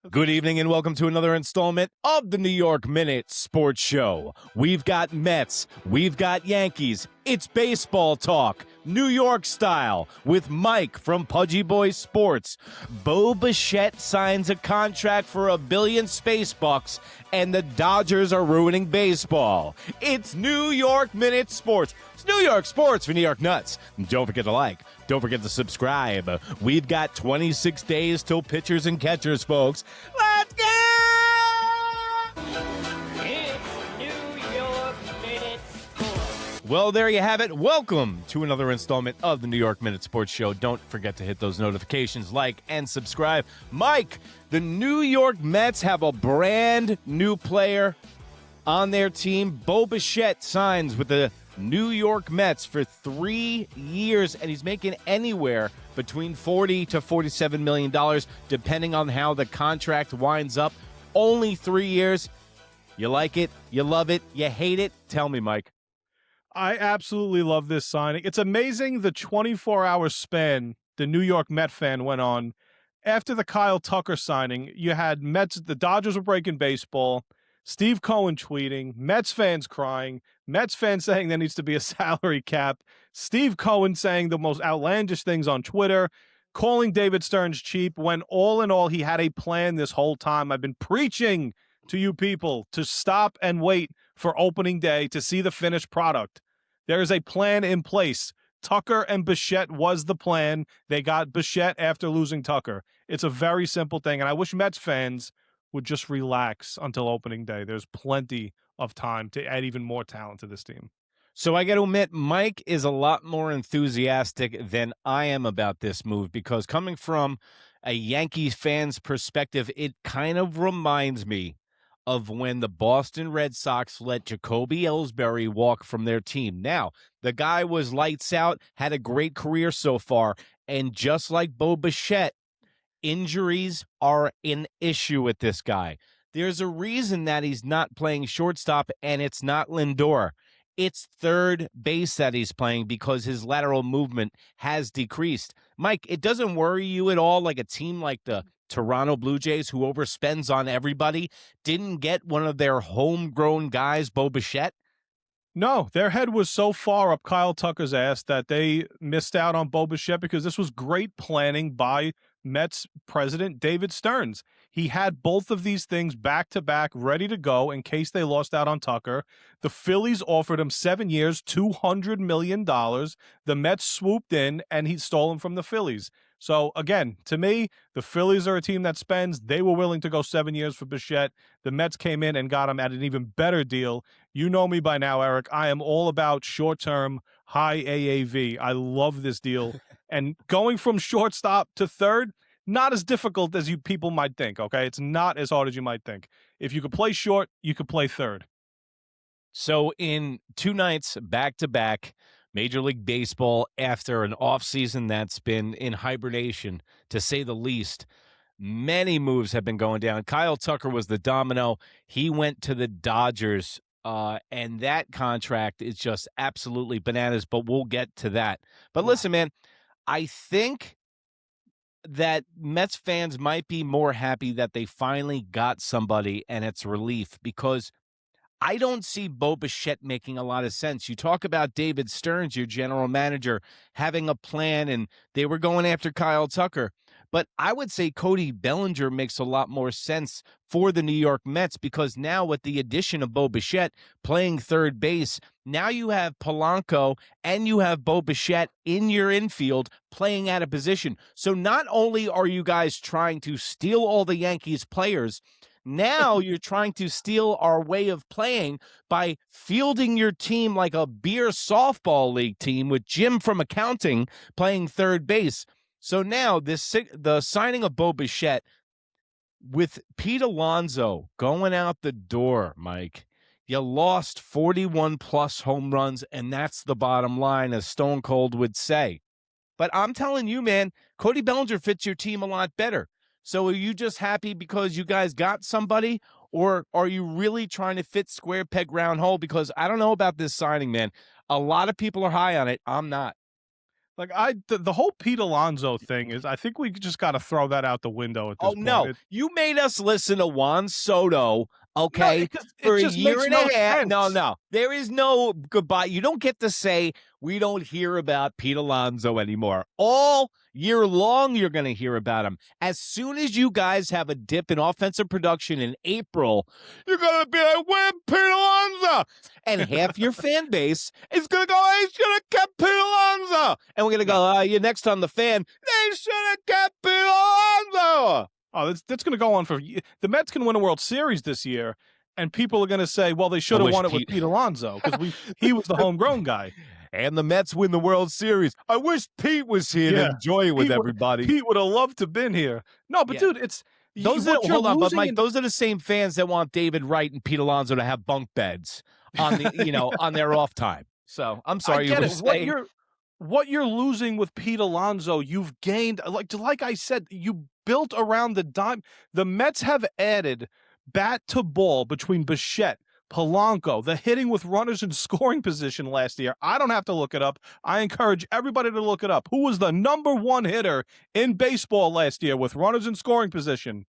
Good evening and welcome to another installment of the New York Minute Sports Show. We've got Mets, we've got Yankees. It's baseball talk, New York style, with Mike from Pudgy Boy Sports. Bo Bichette signs a contract for $1 billion space bucks, and the Dodgers are ruining baseball. It's New York Minute Sports. It's New York sports for New York nuts. Don't forget to like. Don't forget to subscribe. We've got 26 days till pitchers and catchers, folks. Let's go! It's New York Minute Sports. Well, there you have it. Welcome to another installment of the New York Minute Sports Show. Don't forget to hit those notifications, like, and subscribe. Mike, the New York Mets have a brand new player on their team. Bo Bichette signs with the New York Mets for 3 years, and he's making anywhere between $40 to $47 million, depending on how the contract winds up. Only 3 years. You like it? You love it? You hate it? Tell me, Mike. I absolutely love this signing. It's amazing the 24-hour span the New York Met fan went on. After the Kyle Tucker signing, you had Mets, the Dodgers were breaking baseball, Steve Cohen tweeting, Mets fans crying, Mets fans saying there needs to be a salary cap, Steve Cohen saying the most outlandish things on Twitter, calling David Stearns cheap, when all in all he had a plan this whole time. I've been preaching to you people to stop and wait for opening day to see the finished product. There is a plan in place. Tucker and Bichette was the plan. They got Bichette after losing Tucker. It's a very simple thing, and I wish Mets fans would just relax until opening day. There's plenty of time to add even more talent to this team. So I got to admit, Mike is a lot more enthusiastic than I am about this move, because coming from a Yankees fan's perspective, it kind of reminds me of when the Boston Red Sox let Jacoby Ellsbury walk from their team. Now, the guy was lights out, had a great career so far, and just like Bo Bichette, injuries are an issue with this guy. There's a reason that he's not playing shortstop, and it's not Lindor. It's third base that he's playing because his lateral movement has decreased. Mike, it doesn't worry you at all, like a team like the Toronto Blue Jays, who overspends on everybody, didn't get one of their homegrown guys, Bo Bichette? No, their head was so far up Kyle Tucker's ass that they missed out on Bo Bichette, because this was great planning by Mets president David Stearns. He had both of these things back to back, ready to go in case they lost out on Tucker. The Phillies offered him 7 years, $200 million. The Mets swooped in, and he stole him from the Phillies. So, again, to me, the Phillies are a team that spends. They were willing to go 7 years for Bichette. The Mets came in and got him at an even better deal. You know me by now, Eric. I am all about short-term, high AAV. I love this deal. And going from shortstop to third, not as difficult as you people might think, okay? It's not as hard as you might think. If you could play short, you could play third. So in 2 nights back-to-back, Major League Baseball, after an offseason that's been in hibernation, to say the least, many moves have been going down. Kyle Tucker was the domino. He went to the Dodgers, and that contract is just absolutely bananas, but we'll get to that. But listen, man, I think that Mets fans might be more happy that they finally got somebody, and it's relief, because I don't see Bo Bichette making a lot of sense. You talk about David Stearns, your general manager, having a plan, and they were going after Kyle Tucker. But I would say Cody Bellinger makes a lot more sense for the New York Mets, because now with the addition of Bo Bichette playing third base, now you have Polanco and you have Bo Bichette in your infield playing out of position. So not only are you guys trying to steal all the Yankees players, now you're trying to steal our way of playing by fielding your team like a beer softball league team with Jim from accounting playing third base. So now the signing of Bo Bichette with Pete Alonso going out the door, Mike, you lost 41-plus home runs, and that's the bottom line, as Stone Cold would say. But I'm telling you, man, Cody Bellinger fits your team a lot better. So are you just happy because you guys got somebody, or are you really trying to fit square peg round hole? Because I don't know about this signing, man. A lot of people are high on it. I'm not. Like the whole Pete Alonso thing is, I think we just got to throw that out the window at Oh, this point. no. You made us listen to Juan Soto, No, okay, it for a just year makes and no a half. sense. No. There is no goodbye. You don't get to say we don't hear about Pete Alonso anymore. All year long, you're going to hear about him. As soon as you guys have a dip in offensive production in April, you're going to be like, where's Pete Alonso? And half your fan base is going to go, they should have kept Pete Alonso. And we're going to go, you're next on the fan. They should have kept Pete Alonso. Oh, that's going to go on for the Mets can win a World Series this year, and people are going to say, well, they should have wish won it with Pete- Pete Alonso because he was the homegrown guy. And the Mets win the World Series. I wish Pete was here to enjoy it with everybody. Pete would have loved to have been here. No, but dude, it's those are but Mike, those are the same fans that want David Wright and Pete Alonso to have bunk beds on the on their off time. So I'm sorry, I get it. What you're losing with Pete Alonso, you've gained like I said, you built around the dime. The Mets have added bat to ball between Bichette, Polanco, the hitting with runners in scoring position last year. I don't have to look it up. I encourage everybody to look it up. Who was the number one hitter in baseball last year with runners in scoring position?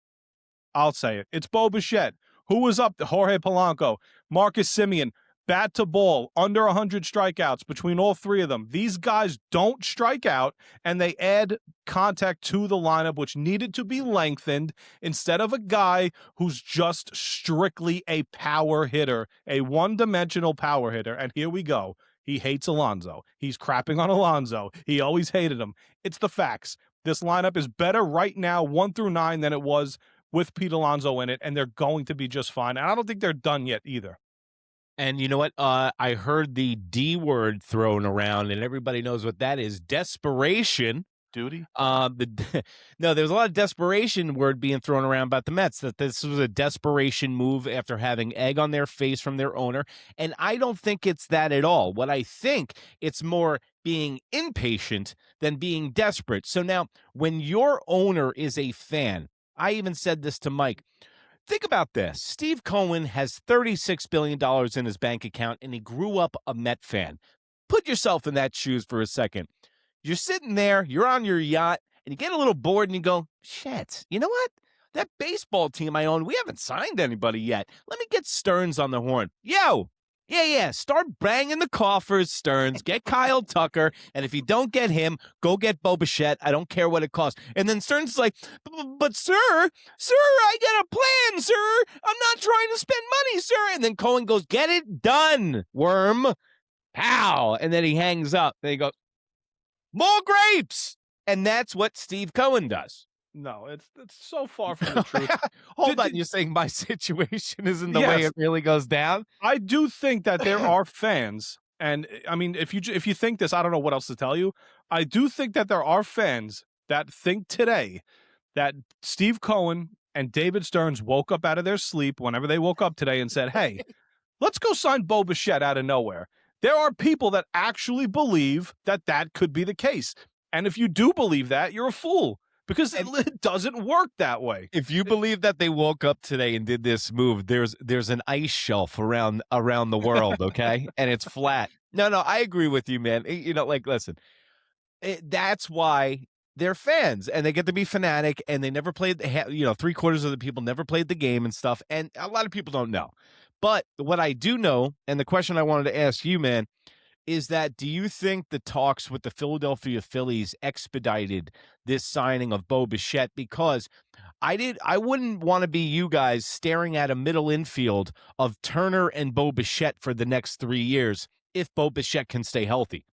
I'll say it. It's Bo Bichette. Who was up? Jorge Polanco, Marcus Semien. Bat to ball, under 100 strikeouts between all three of them. These guys don't strike out, and they add contact to the lineup, which needed to be lengthened instead of a guy who's just strictly a power hitter, a one-dimensional power hitter. And here we go. He hates Alonso. He's crapping on Alonso. He always hated him. It's the facts. This lineup is better right now, 1 through 9, than it was with Pete Alonso in it, and they're going to be just fine. And I don't think they're done yet either. And you know what? I heard the D word thrown around, and everybody knows what that is. Desperation. Duty? No, there's a lot of desperation word being thrown around about the Mets, that this was a desperation move after having egg on their face from their owner. And I don't think it's that at all. What I think, it's more being impatient than being desperate. So now, when your owner is a fan, I even said this to Mike, think about this. Steve Cohen has $36 billion in his bank account, and he grew up a Met fan. Put yourself in that shoes for a second. You're sitting there, you're on your yacht, and you get a little bored, and you go, shit, you know what? That baseball team I own, we haven't signed anybody yet. Let me get Stearns on the horn. Yo, yeah, start banging the coffers, Stearns. Get Kyle Tucker, and if you don't get him, go get Bo Bichette. I don't care what it costs. And then Stearns is like, but sir, I got a plan, sir. I'm not trying to spend money, sir. And then Cohen goes, get it done, worm. Pow. And then he hangs up. Then he goes, more grapes. And that's what Steve Cohen does. No, it's so far from the truth. Hold on, you're saying my situation isn't the way it really goes down? I do think that there are fans, and I mean, if you think this, I don't know what else to tell you. I do think that there are fans that think today that Steve Cohen and David Stearns woke up out of their sleep whenever they woke up today and said, hey, let's go sign Bo Bichette out of nowhere. There are people that actually believe that that could be the case. And if you do believe that, you're a fool. Because it doesn't work that way. If you believe that they woke up today and did this move, there's an ice shelf around the world, okay? And it's flat. No, I agree with you, man. You know, like, listen, that's why they're fans, and they get to be fanatic, and they never played, 3/4 of the people never played the game and stuff, and a lot of people don't know. But what I do know, and the question I wanted to ask you, man, is that, do you think the talks with the Philadelphia Phillies expedited this signing of Bo Bichette? Because I wouldn't want to be you guys staring at a middle infield of Turner and Bo Bichette for the next 3 years if Bo Bichette can stay healthy.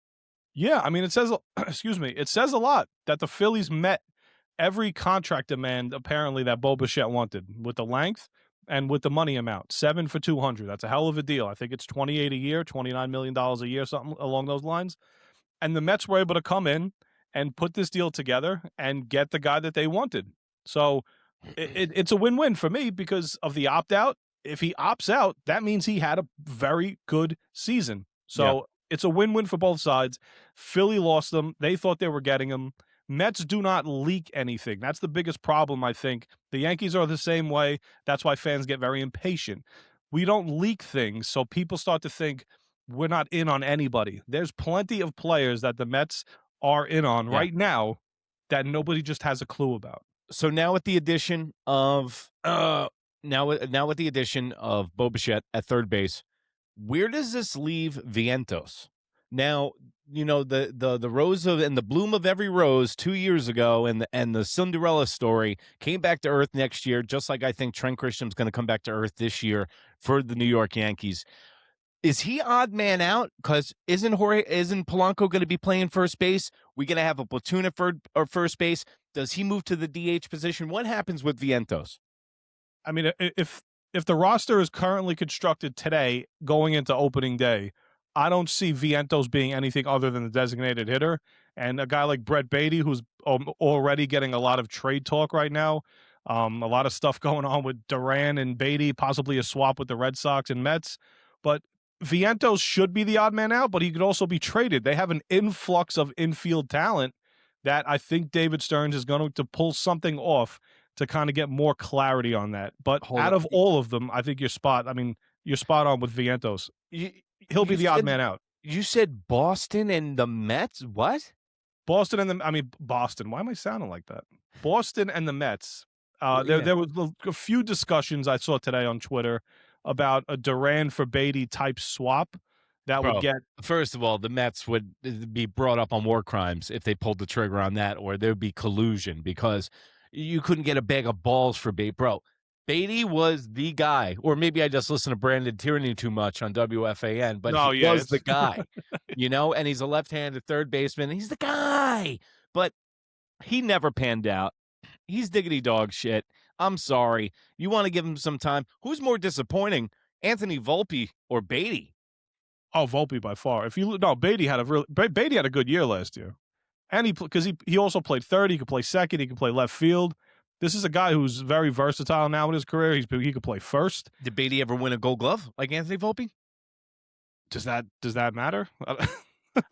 Yeah, I mean, it says, it says a lot that the Phillies met every contract demand, apparently, that Bo Bichette wanted, with the length and with the money amount. 7 for $200. That's a hell of a deal. I think it's $28 a year, $29 million a year, something along those lines. And the Mets were able to come in and put this deal together and get the guy that they wanted. So it's a win-win for me because of the opt-out. If he opts out, that means he had a very good season. So it's a win-win for both sides. Philly lost them. They thought they were getting him. Mets do not leak anything. That's the biggest problem, I think. The Yankees are the same way. That's why fans get very impatient. We don't leak things, so people start to think we're not in on anybody. There's plenty of players that the Mets are in on Yeah. right now that nobody just has a clue about. So now with the addition of now with the addition of Bo Bichette at third base, where does this leave Vientos? Now, you know, the rose of and the bloom of every rose 2 years ago and the Cinderella story came back to earth next year, just like I think Trent Grisham's going to come back to earth this year for the New York Yankees. Is he odd man out? Because isn't Polanco going to be playing first base? We going to have a platoon at first base? Does he move to the DH position? What happens with Vientos? I mean, if the roster is currently constructed today going into opening day, I don't see Vientos being anything other than the designated hitter. And a guy like Brett Beatty, who's already getting a lot of trade talk right now, a lot of stuff going on with Duran and Beatty, possibly a swap with the Red Sox and Mets. But Vientos should be the odd man out, but he could also be traded. They have an influx of infield talent that I think David Stearns is going to pull something off to kind of get more clarity on that. But out of all of them, I think you're spot on with Vientos. He'll be the odd man out. You said Boston and the Mets? What? Boston. Why am I sounding like that? Boston and the Mets. There was a few discussions I saw today on Twitter about a Duran for Beatty type swap that would get. First of all, the Mets would be brought up on war crimes if they pulled the trigger on that, or there'd be collusion because you couldn't get a bag of balls for Beatty. Bro, Beatty was the guy, or maybe I just listen to Brandon Tierney too much on WFAN, but he was the guy, and he's a left-handed third baseman. He's the guy, but he never panned out. He's diggity dog shit. I'm sorry. You want to give him some time. Who's more disappointing, Anthony Volpe or Beatty? Oh, Volpe by far. Beatty had a good year last year, and he also played third. He could play second. He could play left field. This is a guy who's very versatile now in his career. He could play first. Did Beatty ever win a Gold Glove like Anthony Volpe? Does that matter?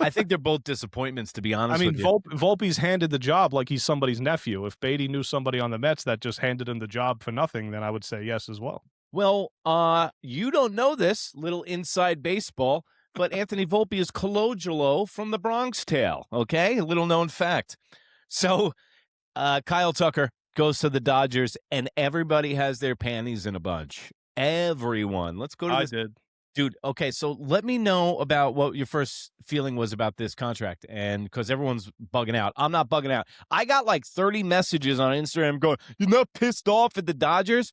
I think they're both disappointments, to be honest with you. Volpe's handed the job like he's somebody's nephew. If Beatty knew somebody on the Mets that just handed him the job for nothing, then I would say yes as well. Well, you don't know this, little inside baseball, but Anthony Volpe is Colangelo from the Bronx Tale, okay? A little known fact. So Kyle Tucker goes to the Dodgers, and everybody has their panties in a bunch. Everyone. Let's go to this. I did. Dude, okay, so let me know about what your first feeling was about this contract, and because everyone's bugging out. I'm not bugging out. I got like 30 messages on Instagram going, "You're not pissed off at the Dodgers?"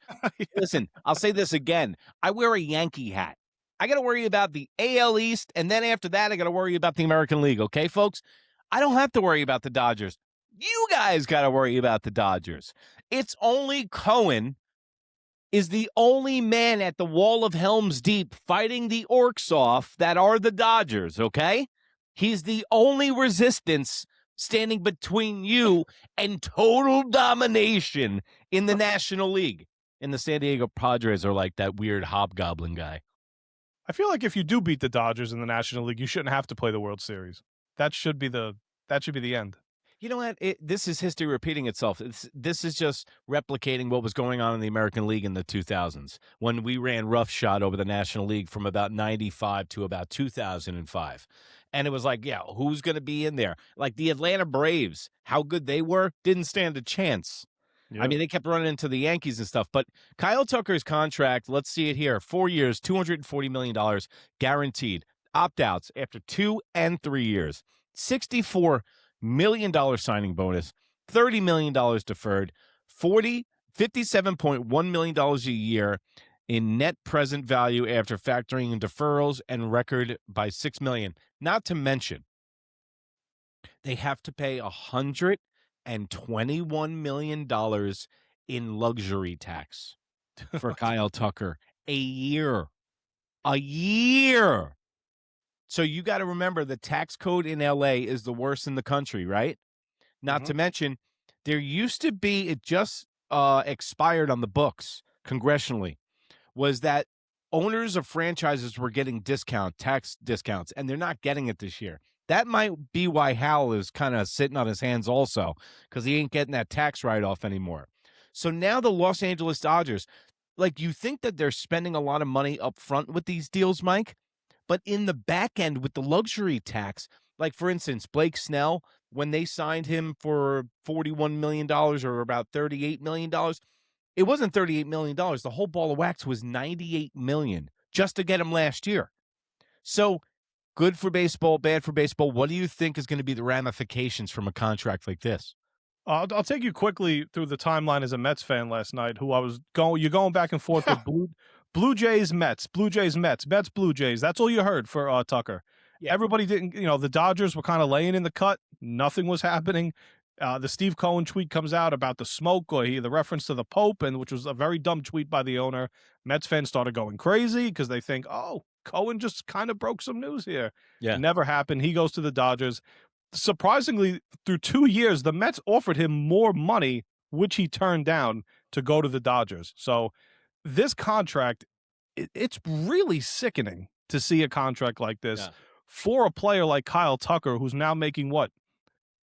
Listen, I'll say this again. I wear a Yankee hat. I got to worry about the AL East, and then after that, I got to worry about the American League, okay, folks? I don't have to worry about the Dodgers. You guys got to worry about the Dodgers. It's only Cohen is the only man at the wall of Helm's Deep fighting the orcs off that are the Dodgers, okay? He's the only resistance standing between you and total domination in the National League. And the San Diego Padres are like that weird hobgoblin guy. I feel like if you do beat the Dodgers in the National League, you shouldn't have to play the World Series. That should be the end. You know what? This is history repeating itself. This is just replicating what was going on in the American League in the 2000s when we ran roughshod over the National League from about 95 to about 2005. And it was like, yeah, who's going to be in there? Like the Atlanta Braves, how good they were, didn't stand a chance. Yep. I mean, they kept running into the Yankees and stuff. But Kyle Tucker's contract, let's see it here, 4 years, $240 million guaranteed. Opt-outs after 2 and 3 years. $64 million signing bonus, $30 million deferred, $57.1 million a year in net present value after factoring in deferrals and record by $6 million. Not to mention, they have to pay $121 million in luxury tax for Kyle Tucker a year. So you got to remember the tax code in LA is the worst in the country, right? Not to mention, there used to be, it just expired on the books congressionally, was that owners of franchises were getting tax discounts, and they're not getting it this year. That might be why Hal is kind of sitting on his hands also, because he ain't getting that tax write-off anymore. So now the Los Angeles Dodgers, like, you think that they're spending a lot of money up front with these deals, Mike? But in the back end with the luxury tax, like, for instance, Blake Snell, when they signed him for $41 million or about $38 million. It wasn't $38 million. The whole ball of wax was $98 million just to get him last year. So good for baseball, bad for baseball. What do you think is going to be the ramifications from a contract like this? I'll take you quickly through the timeline as a Mets fan last night. Who I was going, you're going back and forth with Blue Jays, Mets, Blue Jays, Mets, Mets, Blue Jays. That's all you heard for Tucker. Yeah. Everybody didn't, the Dodgers were kind of laying in the cut. Nothing was happening. The Steve Cohen tweet comes out about the smoke or the reference to the Pope, and which was a very dumb tweet by the owner. Mets fans started going crazy because they think, oh, Cohen just kind of broke some news here. Yeah. Never happened. He goes to the Dodgers. Surprisingly, through 2 years, the Mets offered him more money, which he turned down to go to the Dodgers. So this contract, it's really sickening to see a contract like this for a player like Kyle Tucker, who's now making what,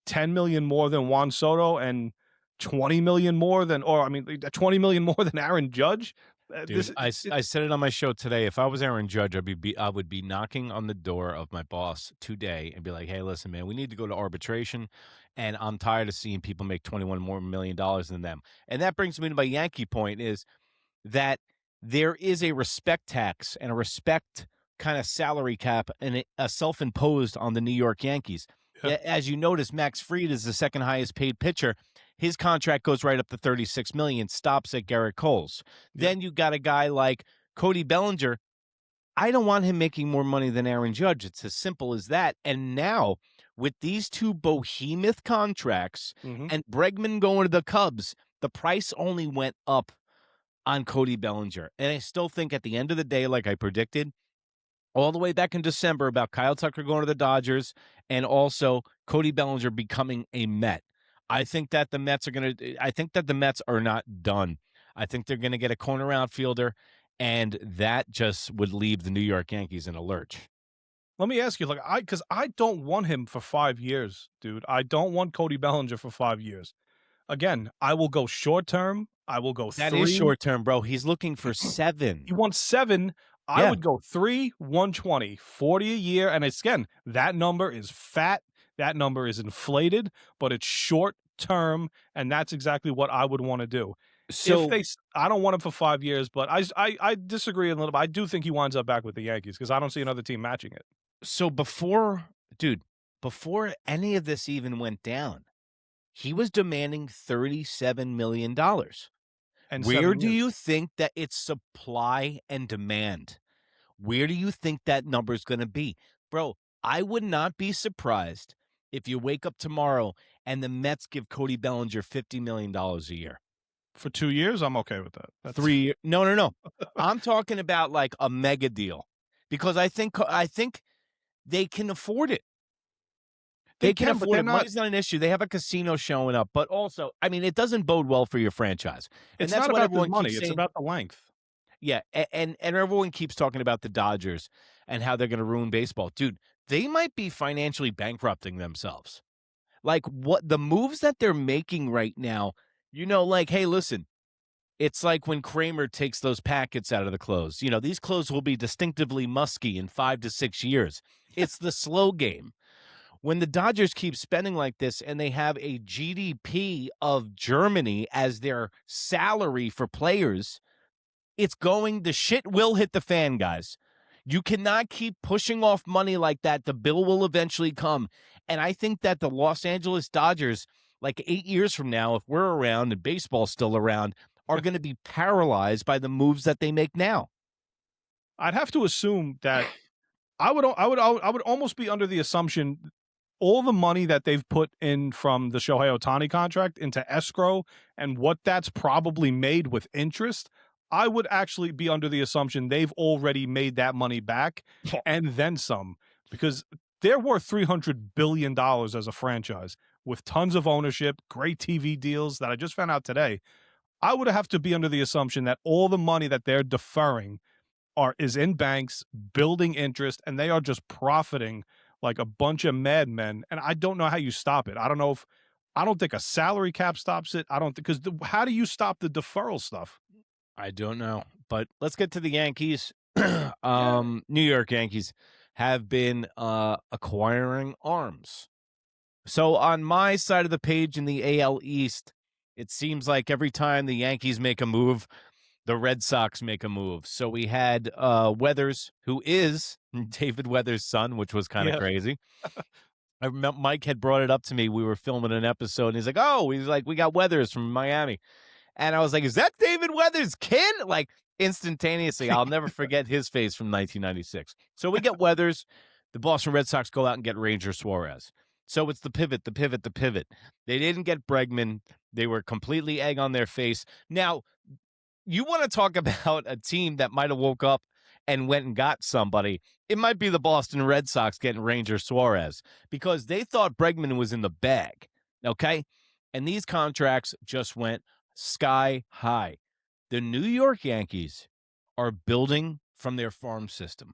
10 million more than Juan Soto and 20 million more than, 20 million more than Aaron Judge. Dude, I said it on my show today. If I was Aaron Judge, I would be knocking on the door of my boss today and be like, "Hey, listen, man, we need to go to arbitration, and I'm tired of seeing people make $21 million more than them." And that brings me to my Yankee point: is that there is a respect tax and a respect kind of salary cap and a self-imposed on the New York Yankees. Yeah. As you notice, Max Fried is the second highest paid pitcher. His contract goes right up to $36 million, stops at Garrett Cole's. Then you got a guy like Cody Bellinger. I don't want him making more money than Aaron Judge. It's as simple as that. And now with these two behemoth contracts and Bregman going to the Cubs, the price only went up on Cody Bellinger. And I still think at the end of the day, like I predicted, all the way back in December about Kyle Tucker going to the Dodgers and also Cody Bellinger becoming a Met. I think that the Mets are not done. I think they're going to get a corner outfielder, and that just would leave the New York Yankees in a lurch. Let me ask you, because I don't want him for 5 years, dude. I don't want Cody Bellinger for 5 years. Again, I will go short term. I will go That 3. is short term, bro. He's looking for 7. You want 7? I would go 3, 120, 40 a year. And again, that number is fat. That number is inflated, but it's short term, and that's exactly what I would want to do. So I don't want him for 5 years, but I disagree a little bit. I do think he winds up back with the Yankees because I don't see another team matching it. So before any of this even went down, he was demanding $37 million. And where do you think that it's supply and demand? Where do you think that number is going to be? Bro, I would not be surprised if you wake up tomorrow and the Mets give Cody Bellinger $50 million a year. For 2 years, I'm okay with that. That's 3 years. No. I'm talking about like a mega deal because I think they can afford it. They can afford it. Money's not an issue. They have a casino showing up, but also, it doesn't bode well for your franchise. It's not about the money. It's about the length. Yeah, and everyone keeps talking about the Dodgers and how they're going to ruin baseball. Dude, they might be financially bankrupting themselves. Like, what the moves that they're making right now, hey, listen, it's like when Kramer takes those packets out of the clothes. These clothes will be distinctively musky in 5 to 6 years. It's the slow game. When the Dodgers keep spending like this and they have a GDP of Germany as their salary for players, the shit will hit the fan, guys. You cannot keep pushing off money like that. The bill will eventually come. And I think that the Los Angeles Dodgers, like 8 years from now, if we're around and baseball's still around, are going to be paralyzed by the moves that they make now. I'd have to assume that I would almost be under the assumption all the money that they've put in from the Shohei Ohtani contract into escrow and what that's probably made with interest, I would actually be under the assumption they've already made that money back and then some, because they're worth $300 billion as a franchise with tons of ownership, great TV deals that I just found out today. I would have to be under the assumption that all the money that they're deferring is in banks, building interest, and they are just profiting like a bunch of madmen. And I don't know how you stop it. I don't think a salary cap stops it. Because how do you stop the deferral stuff? I don't know, but let's get to the Yankees. New York Yankees have been acquiring arms. So on my side of the page in the AL East, it seems like every time the Yankees make a move, the Red Sox make a move. So we had Weathers, who is David Weathers' son, which was kind of Yeah. crazy. I remember Mike had brought it up to me. We were filming an episode, and he's like, "Oh, he's like, we got Weathers from Miami," and I was like, "Is that David Weathers' kid?" Like instantaneously, I'll never forget his face from 1996. So we get Weathers. The Boston Red Sox go out and get Ranger Suarez. So it's the pivot, the pivot, the pivot. They didn't get Bregman. They were completely egg on their face. Now, you want to talk about a team that might have woke up and went and got somebody. It might be the Boston Red Sox getting Ranger Suarez because they thought Bregman was in the bag. Okay. And these contracts just went sky high. The New York Yankees are building from their farm system.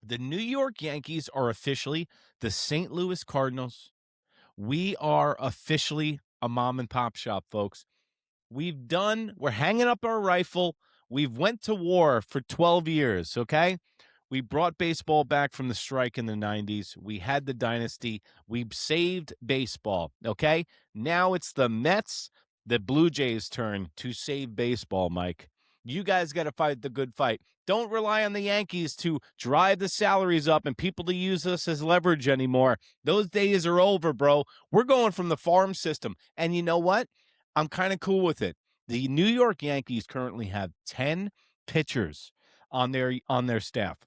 The New York Yankees are officially the St. Louis Cardinals. We are officially a mom and pop shop, folks. We're hanging up our rifle. We've went to war for 12 years, okay? We brought baseball back from the strike in the 90s. We had the dynasty. We saved baseball, okay? Now it's the Mets, the Blue Jays' turn to save baseball, Mike. You guys got to fight the good fight. Don't rely on the Yankees to drive the salaries up and people to use us as leverage anymore. Those days are over, bro. We're going from the farm system. And you know what? I'm kind of cool with it. The New York Yankees currently have 10 pitchers on their staff.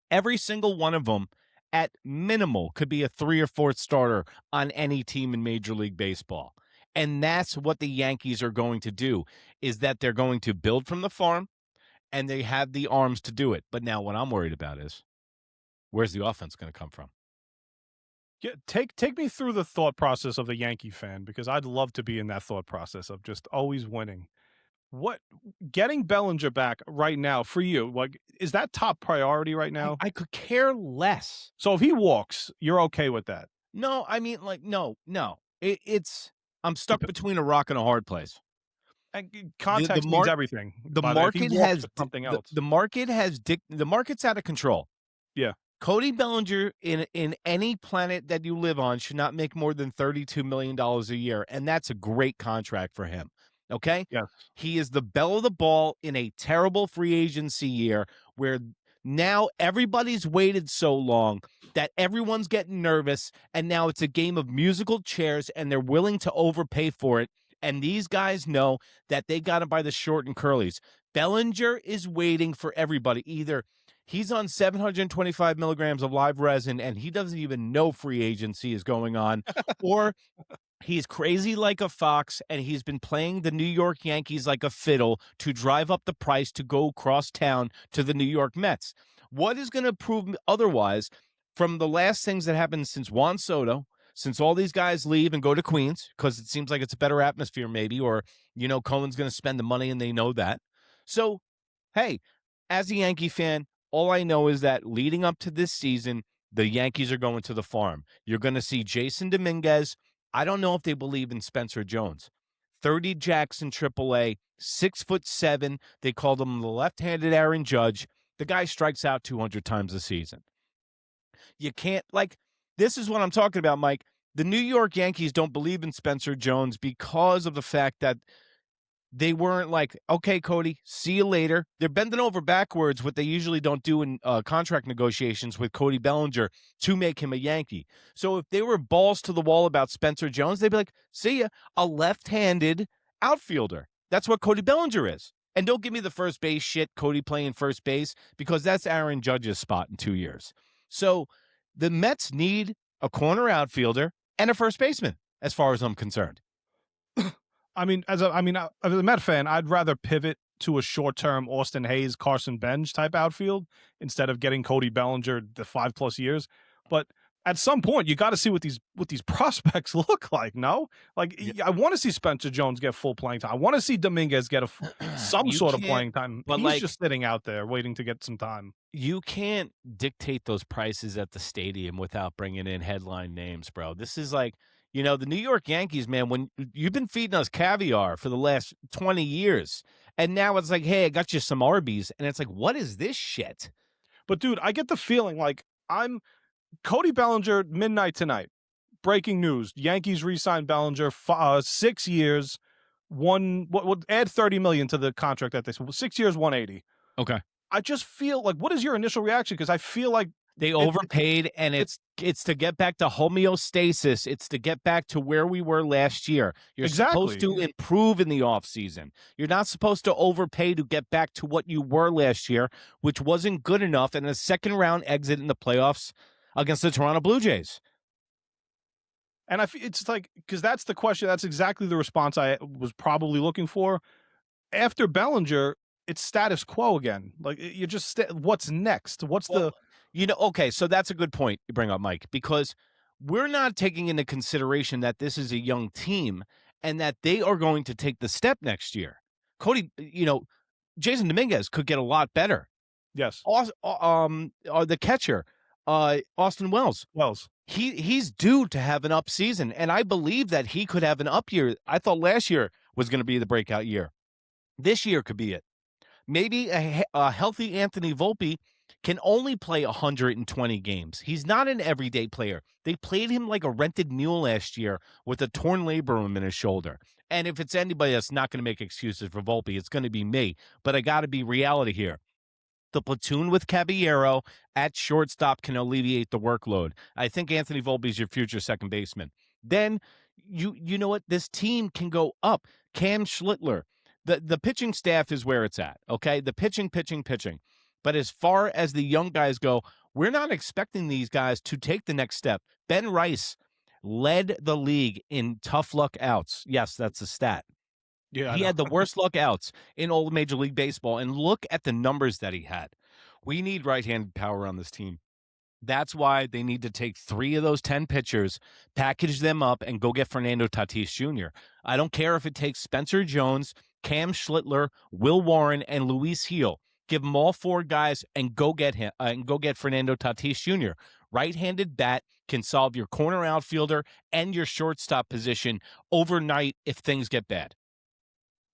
Every single one of them at minimal could be a 3 or 4th starter on any team in Major League Baseball. And that's what the Yankees are going to do, is that they're going to build from the farm and they have the arms to do it. But now what I'm worried about is where's the offense going to come from? Yeah, take me through the thought process of the Yankee fan because I'd love to be in that thought process of just always winning. What getting Bellinger back right now for you, like, is that top priority right now? I could care less. So if he walks, you're okay with that? No, I mean, like, no. It's I'm stuck between a rock and a hard place. And context means everything. The By the way. If he market walks, has it's something else. the market has the market's out of control. Yeah. Cody Bellinger in any planet that you live on should not make more than $32 million a year, and that's a great contract for him. Okay? Yes. He is the belle of the ball in a terrible free agency year where now everybody's waited so long that everyone's getting nervous, and now it's a game of musical chairs, and they're willing to overpay for it. And these guys know that they got him by the short and curlies. Bellinger is waiting for everybody. Either he's on 725 milligrams of live resin and he doesn't even know free agency is going on, or he's crazy like a fox and he's been playing the New York Yankees like a fiddle to drive up the price to go across town to the New York Mets. What is going to prove otherwise from the last things that happened since Juan Soto, since all these guys leave and go to Queens, because it seems like it's a better atmosphere maybe, or, Cohen's going to spend the money and they know that. So, hey, as a Yankee fan, all I know is that leading up to this season, the Yankees are going to the farm. You're going to see Jason Dominguez. I don't know if they believe in Spencer Jones. 30 Jackson AAA, 6'7". They called him the left-handed Aaron Judge. The guy strikes out 200 times a season. You can't, this is what I'm talking about, Mike. The New York Yankees don't believe in Spencer Jones because of the fact that they weren't like, okay, Cody, see you later. They're bending over backwards, what they usually don't do in contract negotiations with Cody Bellinger to make him a Yankee. So if they were balls to the wall about Spencer Jones, they'd be like, see ya, a left-handed outfielder. That's what Cody Bellinger is. And don't give me the first base shit, Cody playing first base, because that's Aaron Judge's spot in 2 years. So the Mets need a corner outfielder and a first baseman, as far as I'm concerned. As a Met fan, I'd rather pivot to a short-term Austin Hayes, Carson Bench type outfield instead of getting Cody Bellinger the 5+ years. But at some point, you got to see what these prospects look like. No, I want to see Spencer Jones get full playing time. I want to see Dominguez get some sort of playing time. But he's just sitting out there waiting to get some time. You can't dictate those prices at the stadium without bringing in headline names, bro. This is like, the New York Yankees, man, when you've been feeding us caviar for the last 20 years, and now it's like, hey, I got you some Arby's, and it's like, what is this shit? But, dude, I get the feeling like I'm Cody Bellinger midnight tonight. breaking news: Yankees re-signed Bellinger, 6 years, what add $30 million to the contract that 6 years, 180. Okay. I just feel like, what is your initial reaction? Because I feel like they overpaid, and it's to get back to homeostasis. It's to get back to where we were last year. You're supposed to improve in the offseason. You're not supposed to overpay to get back to what you were last year, which wasn't good enough, and a second-round exit in the playoffs against the Toronto Blue Jays. And it's like, because that's the question. That's exactly the response I was probably looking for. After Bellinger, it's status quo again. Like, you just what's next? Okay, so that's a good point you bring up, Mike, because we're not taking into consideration that this is a young team and that they are going to take the step next year. Cody, Jason Dominguez could get a lot better. Yes. The catcher, Austin Wells. He's due to have an up season, and I believe that he could have an up year. I thought last year was going to be the breakout year. This year could be it. Maybe a healthy Anthony Volpe can only play 120 games. He's not an everyday player. They played him like a rented mule last year with a torn labrum in his shoulder. And if it's anybody that's not going to make excuses for Volpe, it's going to be me. But I got to be reality here. The platoon with Caballero at shortstop can alleviate the workload. I think Anthony Volpe is your future second baseman. Then, you know what? This team can go up. Cam Schlittler. The pitching staff is where it's at, okay? The pitching. But as far as the young guys go, we're not expecting these guys to take the next step. Ben Rice led the league in tough luck outs. Yes, that's a stat. Yeah, he had the worst luck outs in all of Major League Baseball, and look at the numbers that he had. We need right-handed power on this team. That's why they need to take 3 of those 10 pitchers, package them up, and go get Fernando Tatis Jr. I don't care if it takes Spencer Jones, Cam Schlittler, Will Warren, and Luis Gil. Give them all 4 guys and go get him and go get Fernando Tatis Jr. Right-handed bat can solve your corner outfielder and your shortstop position overnight if things get bad.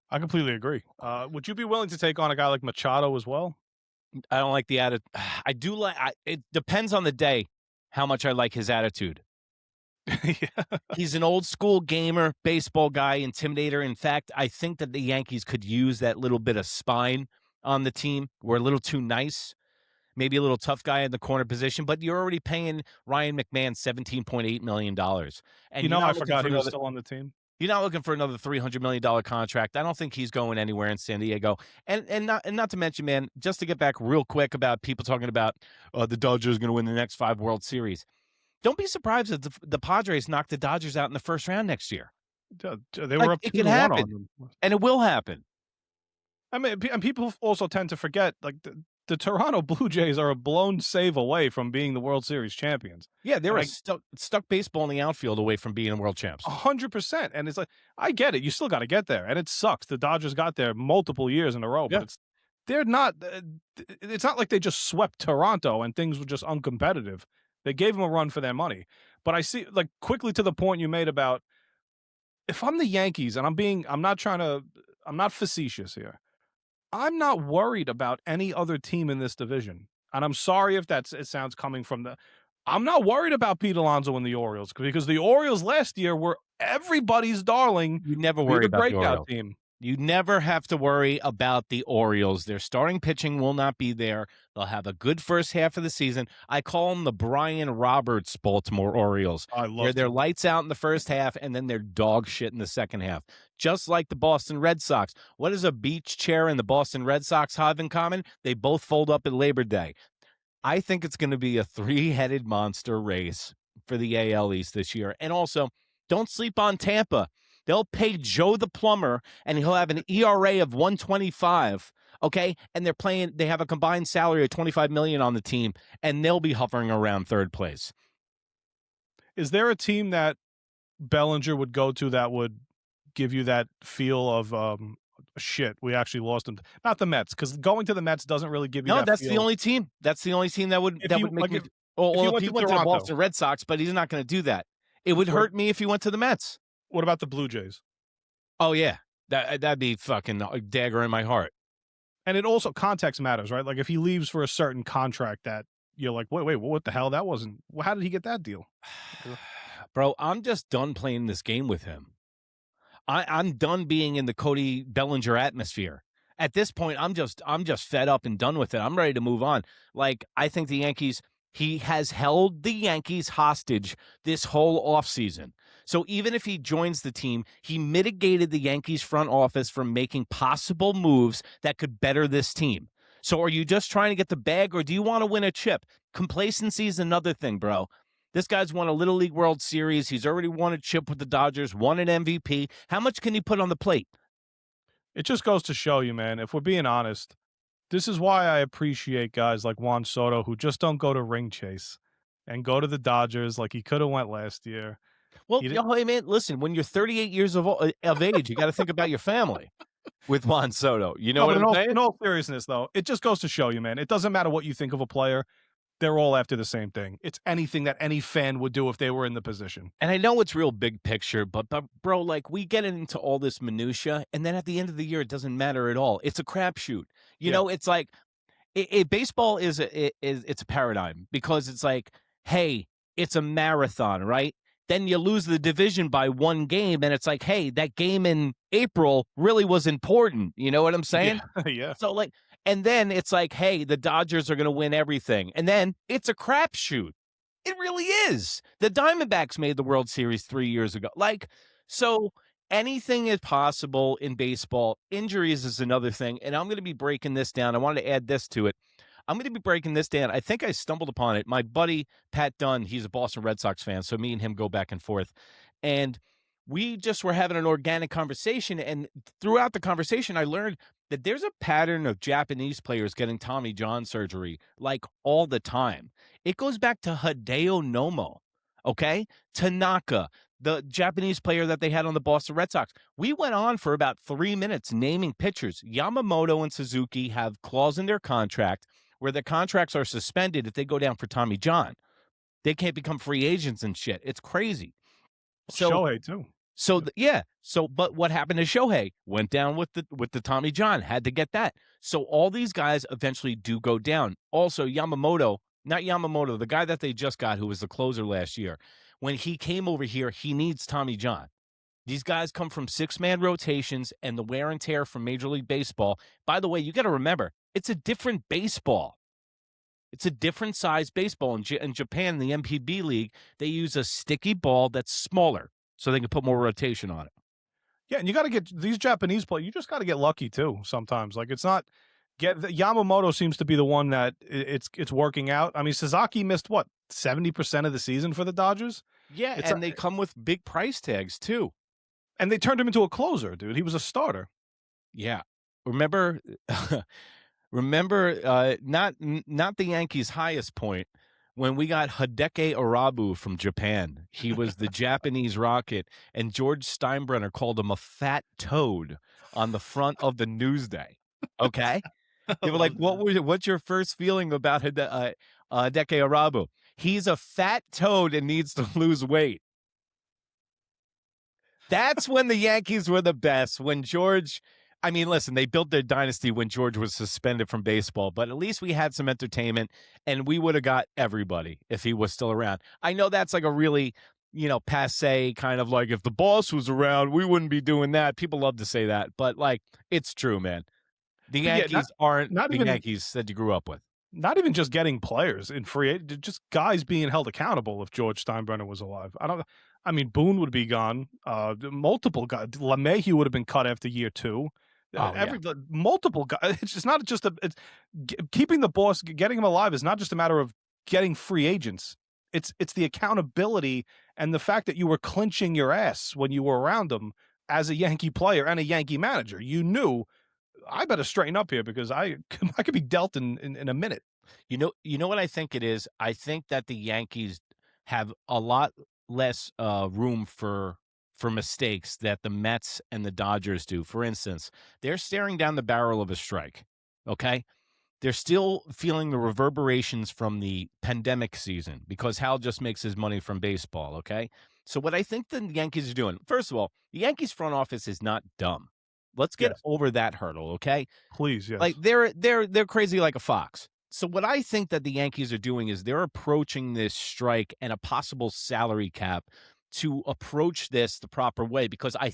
I completely agree. Would you be willing to take on a guy like Machado as well? I don't like the attitude. I do like. It depends on the day how much I like his attitude. Yeah. He's an old school gamer, baseball guy, intimidator. In fact, I think that the Yankees could use that little bit of spine on the team. We're a little too nice. Maybe a little tough guy in the corner position, but you're already paying Ryan McMahon $17.8 million. And I forgot he was still on the team. You're not looking for another $300 million contract. I don't think he's going anywhere in San Diego. And not to mention, man, just to get back real quick about people talking about the Dodgers are going to win the next 5 World Series. Don't be surprised if the Padres knock the Dodgers out in the first round next year. They were up 2-1 on them. And it will happen. I mean, and people also tend to forget, like, the Toronto Blue Jays are a blown save away from being the World Series champions. Yeah, they were stuck baseball in the outfield away from being world champs. 100%. And it's like, I get it. You still got to get there. And it sucks. The Dodgers got there multiple years in a row. Yeah. But it's not like they just swept Toronto and things were just uncompetitive. They gave them a run for their money. But I see, like, quickly to the point you made about, if I'm the Yankees, and I'm not facetious here. I'm not worried about any other team in this division. And I'm sorry if it sounds coming from I'm not worried about Pete Alonso and the Orioles, because the Orioles last year were everybody's darling. You never worry about the breakout team. You never have to worry about the Orioles. Their starting pitching will not be there. They'll have a good first half of the season. I call them the Brian Roberts Baltimore Orioles. I love they're lights out in the first half, and then they're dog shit in the second half. Just like the Boston Red Sox. What does a beach chair and the Boston Red Sox have in common? They both fold up at Labor Day. I think it's going to be a 3-headed monster race for the AL East this year. And also, don't sleep on Tampa. They'll pay Joe the plumber, and he'll have an ERA of 125, okay? And they have a combined salary of $25 million on the team, and they'll be hovering around third place. Is there a team that Bellinger would go to that would give you that feel of shit, we actually lost him? Not the Mets, because going to the Mets doesn't really give you that that's feel. the only team. That's the only team that would make me. If he went to the Boston Red Sox, but he's not going to do that. It would hurt me if he went to the Mets. What about the Blue Jays? Oh, yeah. That'd be fucking a dagger in my heart. And it also, context matters, right? Like, if he leaves for a certain contract that you're like, wait, what the hell? How did he get that deal? Bro, I'm just done playing this game with him. I'm done being in the Cody Bellinger atmosphere. At this point, I'm just fed up and done with it. I'm ready to move on. Like, I think the Yankees, he has held the Yankees hostage this whole offseason. So even if he joins the team, he mitigated the Yankees front office from making possible moves that could better this team. So are you just trying to get the bag, or do you want to win a chip? Complacency is another thing, bro. This guy's won a Little League World Series. He's already won a chip with the Dodgers, won an MVP. How much can he put on the plate? It just goes to show you, man, if we're being honest, this is why I appreciate guys like Juan Soto who just don't go to ring chase and go to the Dodgers like he could have went last year. Well, He didn't, hey, man, listen, when you're 38 years of age, you got to think about your family with Juan Soto. You know no, what but I'm saying? in all seriousness, though, it just goes to show you, man, it doesn't matter what you think of a player. They're all after the same thing. It's anything that any fan would do if they were in the position. And I know it's real big picture, but bro, like, we get into all this minutia, and then at the end of the year, it doesn't matter at all. It's a crapshoot. You know, it's like baseball is it's a paradigm, because it's like, hey, it's a marathon, right? Then you lose the division by one game, and it's like, hey, that game in April really was important. You know what I'm saying? Yeah. Yeah. So, like, and then it's like, hey, the Dodgers are going to win everything. And then it's a crapshoot. It really is. The Diamondbacks made the World Series 3 years ago. Like, so anything is possible in baseball. Injuries is another thing. And I'm going to be breaking this down. I wanted to add this to it. I'm going to be breaking this down. I think I stumbled upon it. My buddy, Pat Dunn, he's a Boston Red Sox fan. So me and him go back and forth. And we just were having an organic conversation. And throughout the conversation, I learned that there's a pattern of Japanese players getting Tommy John surgery like all the time. It goes back to Hideo Nomo, okay? Tanaka, the Japanese player that they had on the Boston Red Sox. We went on for about 3 minutes naming pitchers. Yamamoto and Suzuki have clause in their contract where the contracts are suspended if they go down for Tommy John. They can't become free agents and shit. It's crazy. So Shohei, too. So but what happened to Shohei? Went down with the Tommy John, had to get that. So all these guys eventually do go down. Also, Yamamoto, not Yamamoto, the guy that they just got who was the closer last year. When he came over here, he needs Tommy John. These guys come from 6-man rotations and the wear and tear from Major League Baseball. By the way, you got to remember, it's a different baseball. It's a different size baseball. In Japan, the MPB league, they use a sticky ball that's smaller, so they can put more rotation on it. Yeah, and you got to get these Japanese players. You just got to get lucky too. Sometimes, like it's not Yamamoto seems to be the one that it's working out. I mean, Sasaki missed what 70% of the season for the Dodgers. Yeah, and they come with big price tags too. And they turned him into a closer, dude. He was a starter. Yeah, remember, not the Yankees' highest point. When we got Hideki Arabu from Japan, he was the Japanese Rocket, and George Steinbrenner called him a fat toad on the front of the Newsday. Okay, they were like, "What's your first feeling about Hideki Arabu? He's a fat toad and needs to lose weight." That's when the Yankees were the best. When George. I mean, listen, they built their dynasty when George was suspended from baseball, but at least we had some entertainment, and we would have got everybody if he was still around. I know that's like a really, passe kind of like, if the boss was around, we wouldn't be doing that. People love to say that, but like, it's true, man. The Yankees aren't the Yankees that you grew up with. Not even just getting players in free, just guys being held accountable. If George Steinbrenner was alive, I mean, Boone would be gone. Multiple guys, LeMahieu would have been cut after year 2. Multiple guys. It's just not just keeping the boss, getting him alive is not just a matter of getting free agents. It's the accountability and the fact that you were clinching your ass when you were around him as a Yankee player and a Yankee manager. You knew, I better straighten up here because I could be dealt in a minute. You know what I think it is? I think that the Yankees have a lot less room for mistakes that the Mets and the Dodgers do. For instance, they're staring down the barrel of a strike, okay? They're still feeling the reverberations from the pandemic season because Hal just makes his money from baseball, okay? So what I think the Yankees are doing, first of all, the Yankees front office is not dumb. Let's get over that hurdle, okay? Please, yes. Like they're crazy like a fox. So what I think that the Yankees are doing is they're approaching this strike and a possible salary cap to approach this the proper way, because I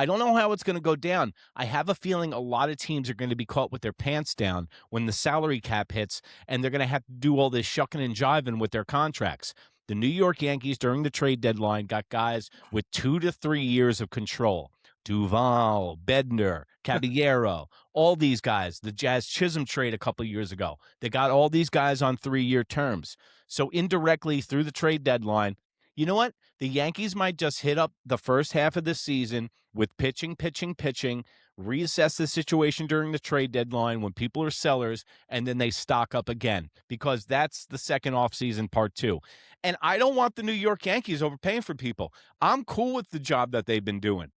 don't know how it's going to go down. I have a feeling a lot of teams are going to be caught with their pants down when the salary cap hits, and they're going to have to do all this shucking and jiving with their contracts. The New York Yankees during the trade deadline got guys with 2 to 3 years of control. Duval, Bednar, Caballero, all these guys. The Jazz Chisholm trade a couple years ago. They got all these guys on 3-year terms. So indirectly through the trade deadline, you know what? The Yankees might just hit up the first half of the season with pitching, reassess the situation during the trade deadline when people are sellers, and then they stock up again, because that's the second offseason part 2. And I don't want the New York Yankees overpaying for people. I'm cool with the job that they've been doing.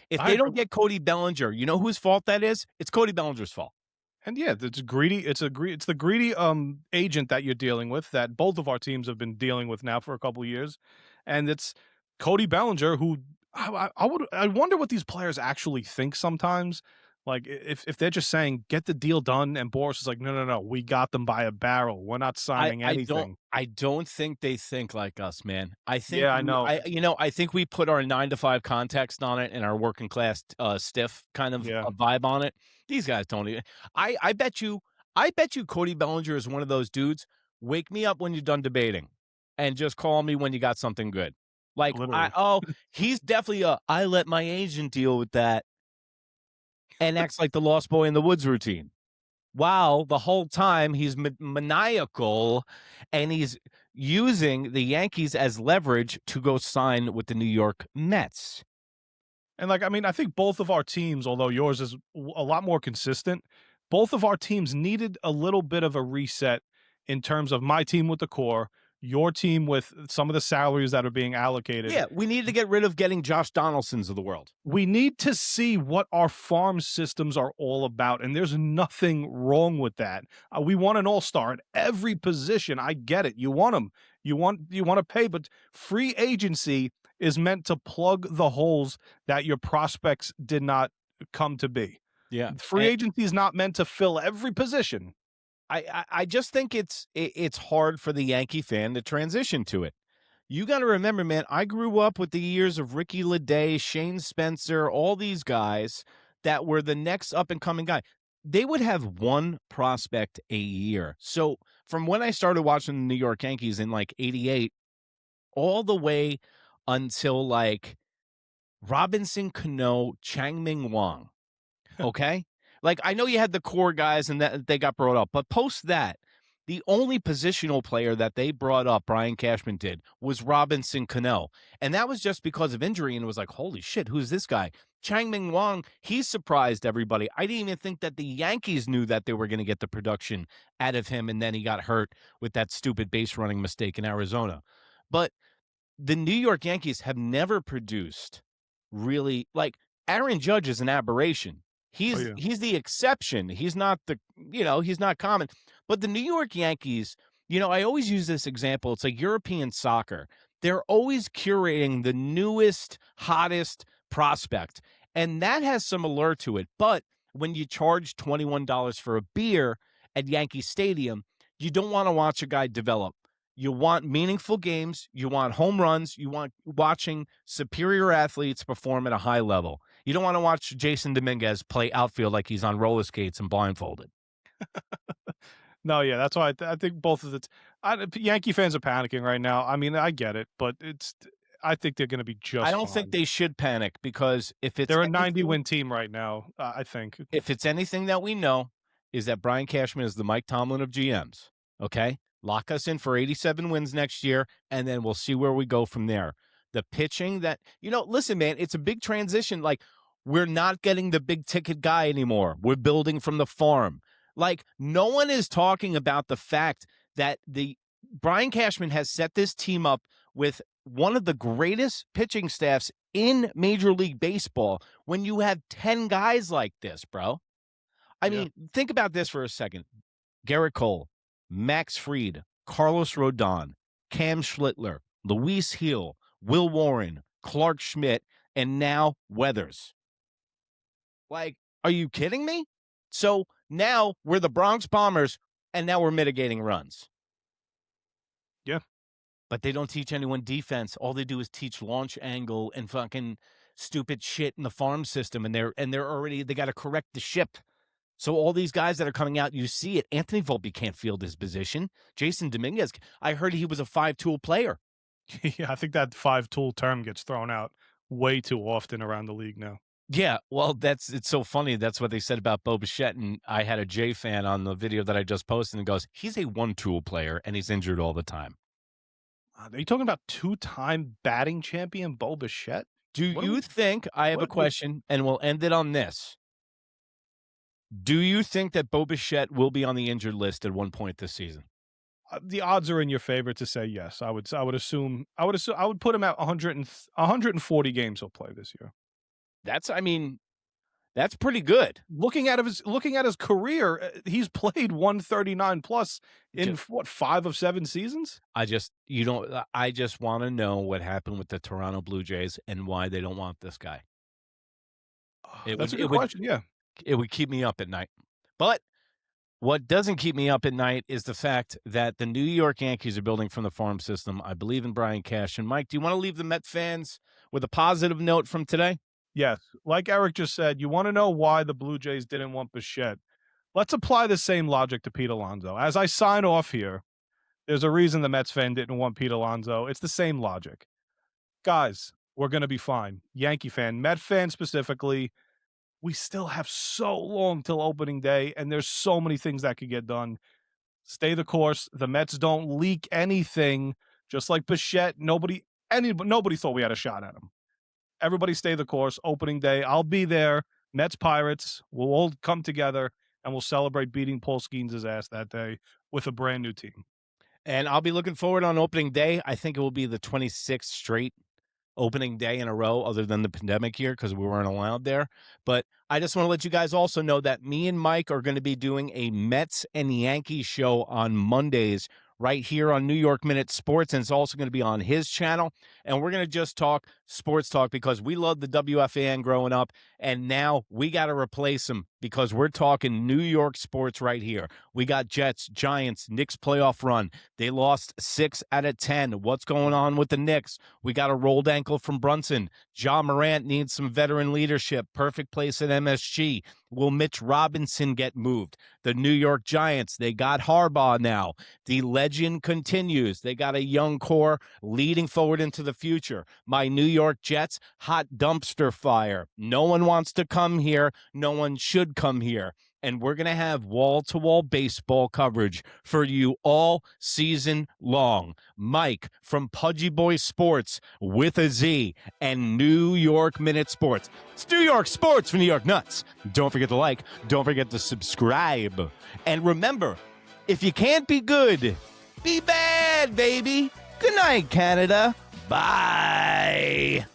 If they don't get Cody Bellinger, you know whose fault that is? It's Cody Bellinger's fault. And yeah, it's greedy. It's the greedy agent that you're dealing with, that both of our teams have been dealing with now for a couple of years, and it's Cody Bellinger, who I wonder what these players actually think sometimes. Like if they're just saying get the deal done, and Boris is like, no, we got them by a barrel. We're not signing anything. I don't think they think like us, man. I think Yeah, I know. I think we put our 9-to-5 context on it and our working class stiff kind of Yeah. a vibe on it. These guys don't even. I bet you Cody Bellinger is one of those dudes. Wake me up when you're done debating, and just call me when you got something good. Like Literally. he's definitely I let my agent deal with that, and acts like the lost boy in the woods routine. While the whole time he's maniacal, and he's using the Yankees as leverage to go sign with the New York Mets. And like, I mean, I think both of our teams, although yours is a lot more consistent, both of our teams needed a little bit of a reset in terms of my team with the core, your team with some of the salaries that are being allocated. Yeah, we needed to get rid of getting Josh Donaldsons of the world. We need to see what our farm systems are all about, and there's nothing wrong with that. We want an all-star at every position. I get it. You want them. You want to pay, but free agency is meant to plug the holes that your prospects did not come to be. Yeah. Free agency is not meant to fill every position. I just think it's hard for the Yankee fan to transition to it. You got to remember, man, I grew up with the years of Ricky Leday, Shane Spencer, all these guys that were the next up-and-coming guy. They would have one prospect a year. So from when I started watching the New York Yankees in like 88, all the way until like Robinson Cano, Changming Wang, okay? Like, I know you had the core guys and that they got brought up, but post that, the only positional player that they brought up, Brian Cashman did, was Robinson Cano. And that was just because of injury, and it was like, holy shit, who's this guy? Changming Wang, he surprised everybody. I didn't even think that the Yankees knew that they were going to get the production out of him, and then he got hurt with that stupid base running mistake in Arizona. But the New York Yankees have never produced really, like, Aaron Judge is an aberration. He's the exception. He's not he's not common. But the New York Yankees, I always use this example. It's like European soccer. They're always curating the newest, hottest prospect. And that has some allure to it. But when you charge $21 for a beer at Yankee Stadium, you don't want to watch a guy develop. You want meaningful games. You want home runs. You want watching superior athletes perform at a high level. You don't want to watch Jason Dominguez play outfield like he's on roller skates and blindfolded. No, yeah, that's why I think both of the Yankee fans are panicking right now. I mean, I get it, but I think they're going to be just. I don't fine. think they should panic, because if it's they're a 90-win team right now, I think. If it's anything that we know, is that Brian Cashman is the Mike Tomlin of GMs. Okay, lock us in for 87 wins next year, and then we'll see where we go from there. The pitching that, listen, man, it's a big transition. Like, we're not getting the big ticket guy anymore. We're building from the farm. Like, no one is talking about the fact that Brian Cashman has set this team up with one of the greatest pitching staffs in Major League Baseball when you have 10 guys like this, bro. I mean, think about this for a second. Garrett Cole, Max Fried, Carlos Rodon, Cam Schlittler, Luis Hill, Will Warren, Clark Schmidt, and now Weathers. Like, are you kidding me? So now we're the Bronx Bombers, and now we're mitigating runs. Yeah. but they don't teach anyone defense. All they do is teach launch angle and fucking stupid shit in the farm system, and they're already, they got to correct the ship. So all these guys that are coming out, you see it. Anthony Volpe can't field his position. Jason Dominguez, I heard he was a 5-tool player. Yeah, I think that 5-tool term gets thrown out way too often around the league now. Yeah, well, it's so funny. That's what they said about Bo Bichette, and I had a J fan on the video that I just posted and goes, he's a 1-tool player, and he's injured all the time. Are you talking about 2-time batting champion Bo Bichette? Do you think, I have a question, and we'll end it on this. Do you think that Bo Bichette will be on the injured list at one point this season? The odds are in your favor to say yes. I would assume I would put him at 140 games he'll play this year. That's pretty good. Looking at his career, he's played 139 plus in 5 of 7 seasons. I just want to know what happened with the Toronto Blue Jays and why they don't want this guy. That's a good question. Yeah, it would keep me up at night. But what doesn't keep me up at night is the fact that the New York Yankees are building from the farm system. I believe in Brian Cash. And Mike, do you want to leave the Met fans with a positive note from today? Yes. Like Eric just said, you want to know why the Blue Jays didn't want Bichette. Let's apply the same logic to Pete Alonso. As I sign off here, there's a reason the Mets fan didn't want Pete Alonso. It's the same logic. Guys, we're going to be fine. Yankee fan, Met fan specifically, we still have so long till opening day, and there's so many things that could get done. Stay the course. The Mets don't leak anything. Just like Bichette, nobody thought we had a shot at him. Everybody stay the course. Opening day, I'll be there. Mets, Pirates, we'll all come together, and we'll celebrate beating Paul Skeens' ass that day with a brand new team. And I'll be looking forward on opening day. I think it will be the 26th straight opening day in a row other than the pandemic year because we weren't allowed there. But I just want to let you guys also know that me and Mike are going to be doing a Mets and Yankees show on Mondays right here on New York Minute Sports, and it's also going to be on his channel. And we're going to just talk sports talk because we loved the WFAN growing up, and now we got to replace them because we're talking New York sports right here. We got Jets, Giants, Knicks playoff run. They lost 6 out of 10. What's going on with the Knicks? We got a rolled ankle from Brunson. Ja Morant needs some veteran leadership. Perfect place at MSG. Will Mitch Robinson get moved? The New York Giants, they got Harbaugh now. The legend continues. They got a young core leading forward into the future. My New York Jets, hot dumpster fire. No one wants to come here. No one should come here. And we're going to have wall-to-wall baseball coverage for you all season long. Mike from Pudgy Boy Sports with a Z and New York Minute Sports. It's New York Sports for New York Nuts. Don't forget to like. Don't forget to subscribe. And remember, if you can't be good, be bad, baby. Good night, Canada. Bye.